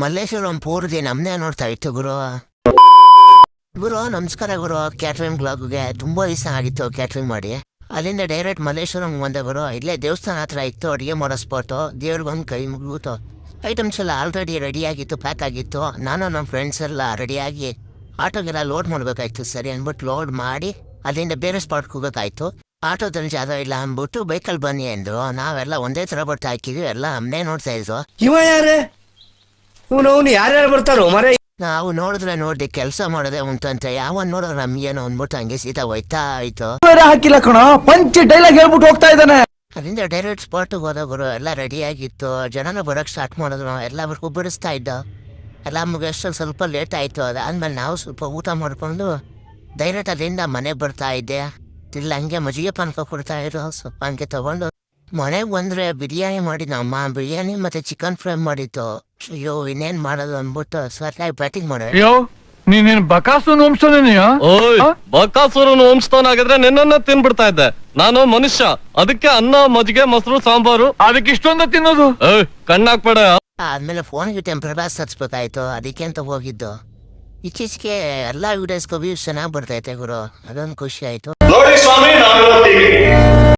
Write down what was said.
ಮಲ್ಲೇಶ್ವರಂ ಪೂರ್ತಿ ನಮ್ಮನ್ನೇ ನೋಡ್ತಾ ಇತ್ತು ಗುರು. ಗುರು ನಮಸ್ಕಾರ ಗುರು. ಕ್ಯಾಟ್ರಿಂಗ್ ಬ್ಲಾಗ್ಗೆ ತುಂಬ ದಿವಸ ಆಗಿತ್ತು ಕ್ಯಾಟ್ರಿಂಗ್ ಮಾಡಿ. ಅಲ್ಲಿಂದ ಡೈರೆಕ್ಟ್ ಮಲ್ಲೇಶ್ವರಂ ಬಂದೆ ಗುರು. ಇಲ್ಲೇ ದೇವಸ್ಥಾನ ಹತ್ರ ಇತ್ತು ಅಡುಗೆ ಮಾಡೋ ಸ್ಪಾಟು. ದೇವ್ರಿಗೊಂದು ಕೈ ಮುಗಿತು. ಐಟಮ್ಸ್ ಎಲ್ಲ ಆಲ್ರೆಡಿ ರೆಡಿಯಾಗಿತ್ತು, ಪ್ಯಾಕ್ ಆಗಿತ್ತು. ನಾನು ನಮ್ಮ ಫ್ರೆಂಡ್ಸ್ ಎಲ್ಲ ರೆಡಿಯಾಗಿ ಆಟೋಗೆಲ್ಲ ಲೋಡ್ ಮಾಡಬೇಕಾಯ್ತು. ಸರಿ ಅಂದ್ಬಿಟ್ಟು ಲೋಡ್ ಮಾಡಿ ಅಲ್ಲಿಂದ ಬೇರೆ ಸ್ಪಾಟ್ಗೆ ಹೋಗ್ಬೇಕಾಯ್ತು. ಆಟೋದಲ್ಲಿ ಜಾಗ ಇಲ್ಲ ಅಂದ್ಬಿಟ್ಟು ಬೈಕಲ್ಲಿ ಬನ್ನಿ ಅಂದರು. ನಾವೆಲ್ಲ ಒಂದೇ ಥರ ಬಟ್ಟೆ ಹಾಕಿದ್ವಿ, ಎಲ್ಲ ನಮ್ಮನ್ನೇ ನೋಡ್ತಾ ಇದ್ವು. ಇವ ಯಾರೇ ಅವನು ಯಾರ್ಯಾರು ಬರ್ತಾರೋ ಮರೆ. ನಾವು ನೋಡಿದ್ರೆ ನೋಡಿ ಕೆಲಸ ಮಾಡೋದೇ ಉಂಟಂತೆ. ಯಾವನ್ ನೋಡಿದ್ರೆ ನಮ್ಗೇನೋ ಅಂದ್ಬಿಟ್ಟು ಹಂಗೆ ಸೀತಾ ಹೋಯ್ತಾ ಆಯ್ತು. ಹಾಕಿಲ್ಲ ಕಣ, ಪಂಚ್ ಡೈಲಾಗ್ ಹೇಳ್ಬಿಟ್ಟು ಹೋಗ್ತಾ ಇದ್ದಾನೆ. ಅಲ್ಲಿಂದ ಡೈರೆಕ್ಟ್ ಸ್ಪಾಟ್ಗೆ ಹೋದವರು ಎಲ್ಲ ರೆಡಿಯಾಗಿತ್ತು. ಜನನ ಬರೋಕ್ಕೆ ಸ್ಟಾರ್ಟ್ ಮಾಡಿದ್ರು. ಎಲ್ಲವರೆಗೂ ಬಿಡಿಸ್ತಾ ಇದ್ದ. ಎಲ್ಲ ಮುಗಿಸೋದು ಸ್ವಲ್ಪ ಲೇಟ್ ಆಯಿತು. ಅದಾದ್ಮೇಲೆ ನಾವು ಸ್ವಲ್ಪ ಊಟ ಮಾಡಿಕೊಂಡು ಡೈರೆಕ್ಟ್ ಅಲ್ಲಿಂದ ಮನೆಗೆ ಬರ್ತಾ ಇದ್ದೆ. ಇಲ್ಲ ಹಂಗೆ ಮಜ್ಜಿಗೆ ಪಾನಕ ಕೊಡ್ತಾ ಇರೋ ಸ್ವಲ್ಪ ಹಂಗೆ ತೊಗೊಂಡು ಮನೆಗೆ ಬಂದರೆ ಬಿರಿಯಾನಿ ಮಾಡಿದ್ದು ಅಮ್ಮ. ಬಿರಿಯಾನಿ ಮತ್ತು ಚಿಕನ್ ಫ್ರೈ ಮಾಡಿತ್ತು. ಅಯ್ಯೋ ಇನ್ನೇನು ಮಾಡೋದು ಅಂದ್ಬಿಟ್ಟು ಸ್ವರ್ಟಾಗಿ ಬ್ಯಾಟಿಂಗ್ ಮಾಡೋದು. ಅಯ್ಯೋ ನೀನೇನು ಬಕಾಸುರನ ವಂಶನೇನೆಯ? ಓಯ್ ಬಕಾಸುರನ ವಂಶದವನಾಗಿದ್ರೆ ನಿನ್ನನ್ನ ತಿನ್ಬಿಡ್ತಾ ಇದ್ದೆ. ನಾನು ಮನುಷ್ಯ, ಅದಕ್ಕೆ ಅನ್ನ ಮಜ್ಜಿಗೆ ಮೊಸರು ಸಾಂಬಾರು. ಅದಕ್ಕೆ ಇಷ್ಟೊಂದ ತಿನ್ನೋದು? ಕಣ್ಣಾಕ್ಬೇಡ. ಆದ್ಮೇಲೆ ಫೋನ್ಗೆ ಟೆಂಪ್ರಬಾಸ್ ಹಚ್ಬೇಕಾಯ್ತು, ಅದಕ್ಕೆ ಅಂತ ಹೋಗಿದ್ದು. ಇತ್ತೀಚೆಗೆ ಎಲ್ಲ ವಿಡಿಯೋಸ್ಗೂ ವ್ಯೂಸ್ ಚೆನ್ನಾಗಿ ಬರ್ತೈತೆ ಗುರು, ಅದೊಂದು ಖುಷಿ ಆಯ್ತು. ನೋಡಿ ಸ್ವಾಮಿ, ನಾನು